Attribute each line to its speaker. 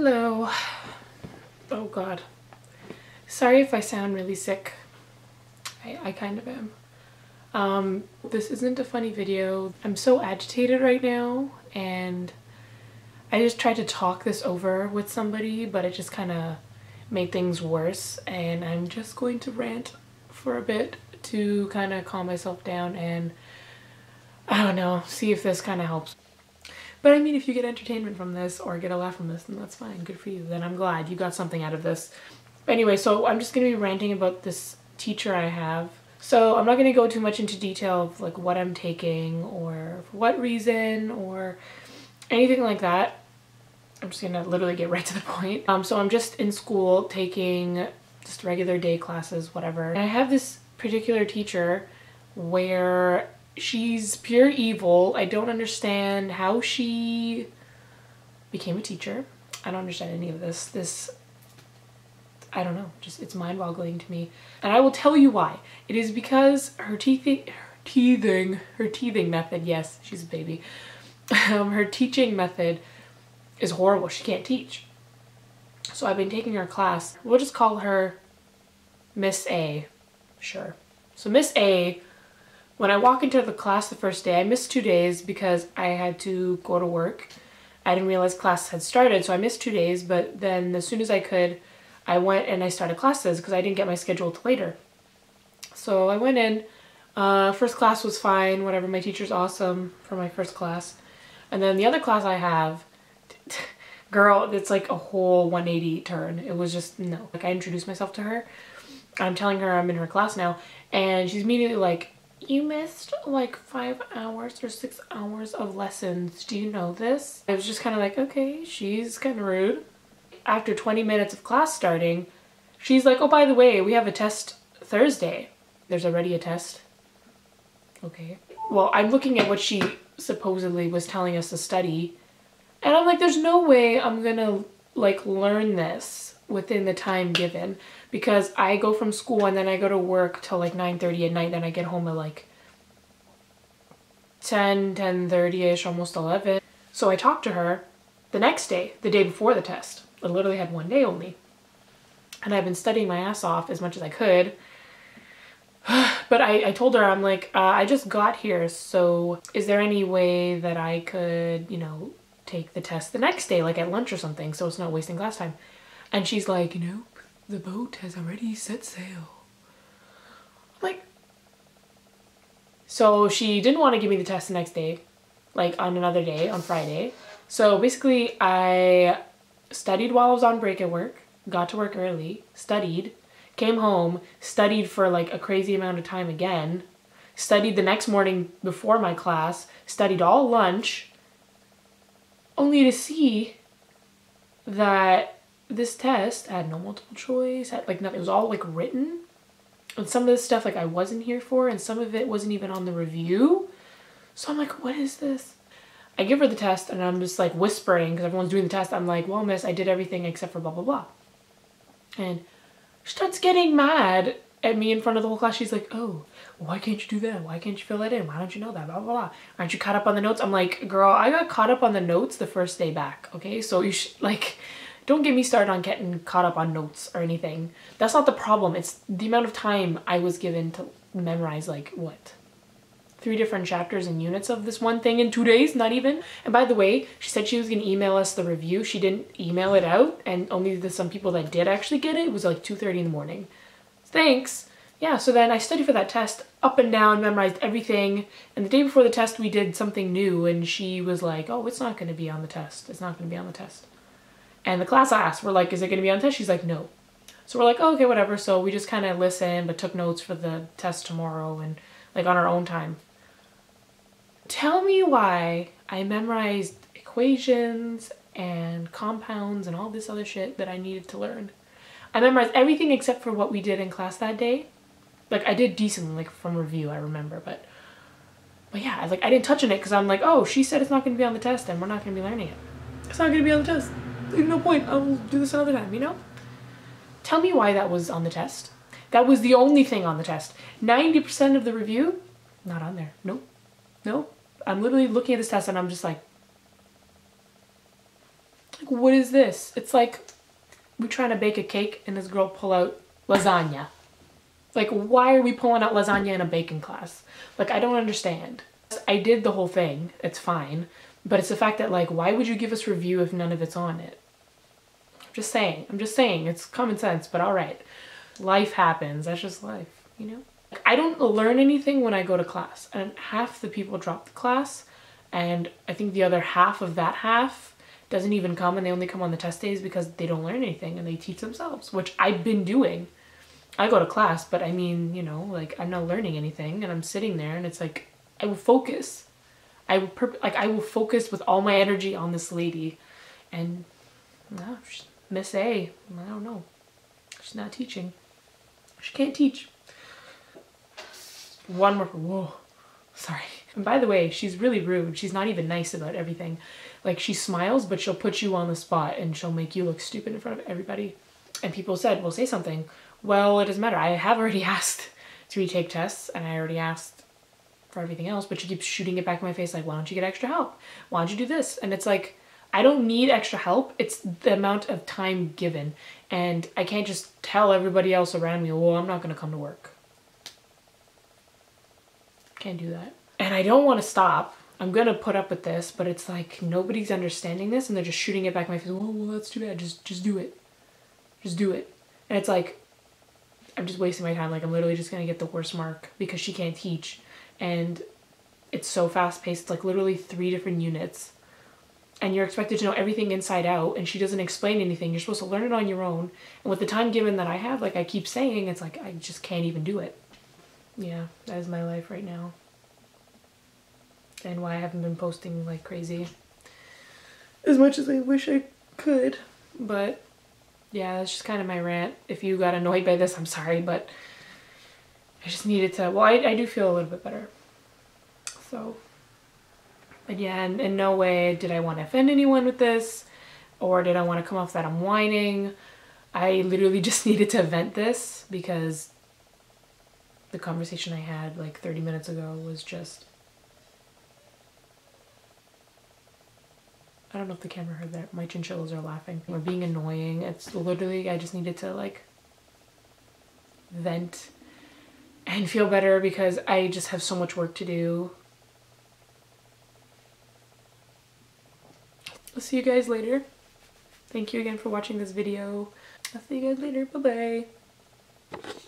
Speaker 1: Hello. Oh god. Sorry if I sound really sick. I kind of am. This isn't a funny video. I'm so agitated right now and I just tried to talk this over with somebody, but it just kind of made things worse, and I'm just going to rant for a bit to kind of calm myself down and, I don't know, see if this kind of helps. But I mean, if you get entertainment from this or get a laugh from this, then that's fine. Good for you. Then I'm glad you got something out of this. Anyway, so I'm just going to be ranting about this teacher I have. So I'm not going to go too much into detail of like what I'm taking or for what reason or anything like that. I'm just going to literally get right to the point. So I'm just in school taking just regular day classes, whatever. And I have this particular teacher where she's pure evil. I don't understand how she became a teacher. I don't understand any of this. I don't know, just it's mind-boggling to me. And I will tell you why. It is because her teething method, yes, she's a baby. Her teaching method is horrible. She can't teach. So I've been taking her class. We'll just call her Miss A. Sure. So Miss A, when I walk into the class the first day, I missed 2 days because I had to go to work. I didn't realize class had started, so I missed 2 days, but then as soon as I could, I went and I started classes because I didn't get my schedule till later. So I went in, first class was fine, whatever, my teacher's awesome for my first class. And then the other class I have, girl, it's like a whole 180 turn. It was just, no. Like I introduced myself to her. I'm telling her I'm in her class now, and she's immediately like, "You missed like 5 hours or 6 hours of lessons. Do you know this?" I was just kind of like, okay, she's kind of rude. After 20 minutes of class starting, she's like, "Oh, by the way, we have a test Thursday." There's already a test. Okay. Well, I'm looking at what she supposedly was telling us to study, and I'm like, there's no way I'm gonna like learn this within the time given, because I go from school and then I go to work till like 9:30 at night, then I get home at like 10:30ish, almost 11. So I talked to her the next day, the day before the test. I literally had 1 day only. And I've been studying my ass off as much as I could. But I told her, I'm like, I just got here, so is there any way that I could, you know, take the test the next day, like at lunch or something, so it's not wasting class time? And she's like, "Nope, the boat has already set sail." I'm like, so she didn't want to give me the test the next day, like on another day, on Friday. So basically I studied while I was on break at work, got to work early, studied, came home, studied for like a crazy amount of time again, studied the next morning before my class, studied all lunch, only to see that this test had no multiple choice, had like nothing. It was all like written. And some of this stuff like I wasn't here for, and some of it wasn't even on the review. So I'm like, what is this? I give her the test and I'm just like whispering because everyone's doing the test. I'm like, "Well, miss, I did everything except for blah, blah, blah." And she starts getting mad at me in front of the whole class. She's like, "Oh, why can't you do that? Why can't you fill that in? Why don't you know that? Blah, blah, blah. Aren't you caught up on the notes?" I'm like, girl, I got caught up on the notes the first day back, okay? So you should, like, don't get me started on getting caught up on notes or anything. That's not the problem. It's the amount of time I was given to memorize, like, what? 3 different chapters and units of this one thing in 2 days, not even. And by the way, she said she was gonna email us the review. She didn't email it out, and only the some people that did actually get it. It was like 2:30 in the morning. Thanks. Yeah, so then I studied for that test up and down, memorized everything. And the day before the test, we did something new, and she was like, "Oh, it's not gonna be on the test. It's not gonna be on the test." And the class asked, we're like, "Is it gonna be on the test?" She's like, "No." So we're like, "Oh, okay, whatever." So we just kind of listened, but took notes for the test tomorrow and like on our own time. Tell me why I memorized equations and compounds and all this other shit that I needed to learn. I memorized everything except for what we did in class that day. Like I did decently, like from review, I remember, but yeah, I didn't touch on it because I'm like, oh, she said it's not going to be on the test and we're not going to be learning it. It's not going to be on the test. There's no point. I'll do this another time, you know? Tell me why that was on the test. That was the only thing on the test. 90% of the review, not on there. Nope. Nope. I'm literally looking at this test and I'm just like what is this? It's like we're trying to bake a cake and this girl pull out lasagna. Like, why are we pulling out lasagna in a baking class? Like, I don't understand. I did the whole thing. It's fine. But it's the fact that, like, why would you give us review if none of it's on it? I'm just saying. It's common sense, but all right. Life happens. That's just life, you know? I don't learn anything when I go to class. And half the people drop the class. And I think the other half of that half doesn't even come, and they only come on the test days because they don't learn anything and they teach themselves, which I've been doing. I go to class, but I mean, you know, like, I'm not learning anything, and I'm sitting there and it's like, I will focus. I will focus with all my energy on this lady, and no, Miss A, I don't know. She's not teaching. She can't teach. One more, whoa, sorry. And by the way, she's really rude. She's not even nice about everything. Like, she smiles, but she'll put you on the spot and she'll make you look stupid in front of everybody. And people said, well, say something. Well, it doesn't matter. I have already asked to retake tests, and I already asked for everything else, but she keeps shooting it back in my face like, why don't you get extra help? Why don't you do this? And it's like, I don't need extra help. It's the amount of time given. And I can't just tell everybody else around me, well, I'm not going to come to work. Can't do that. And I don't want to stop. I'm going to put up with this, but it's like, nobody's understanding this, and they're just shooting it back in my face. Oh, well, that's too bad. Just do it. Just do it. And it's like, I'm just wasting my time. Like, I'm literally just going to get the worst mark because she can't teach. And it's so fast paced. It's like literally 3 different units. And you're expected to know everything inside out, and she doesn't explain anything. You're supposed to learn it on your own. And with the time given that I have, like I keep saying, it's like, I just can't even do it. Yeah, that is my life right now. And why I haven't been posting like crazy as much as I wish I could. But yeah, that's just kind of my rant. If you got annoyed by this, I'm sorry, but I just needed to, well, I do feel a little bit better. So, but yeah, in no way did I want to offend anyone with this, or did I want to come off that I'm whining. I literally just needed to vent this because the conversation I had like 30 minutes ago was just, I don't know if the camera heard that. My chinchillas are laughing. We're being annoying. It's literally, I just needed to like vent and feel better because I just have so much work to do. I'll see you guys later. Thank you again for watching this video. I'll see you guys later. Bye-bye.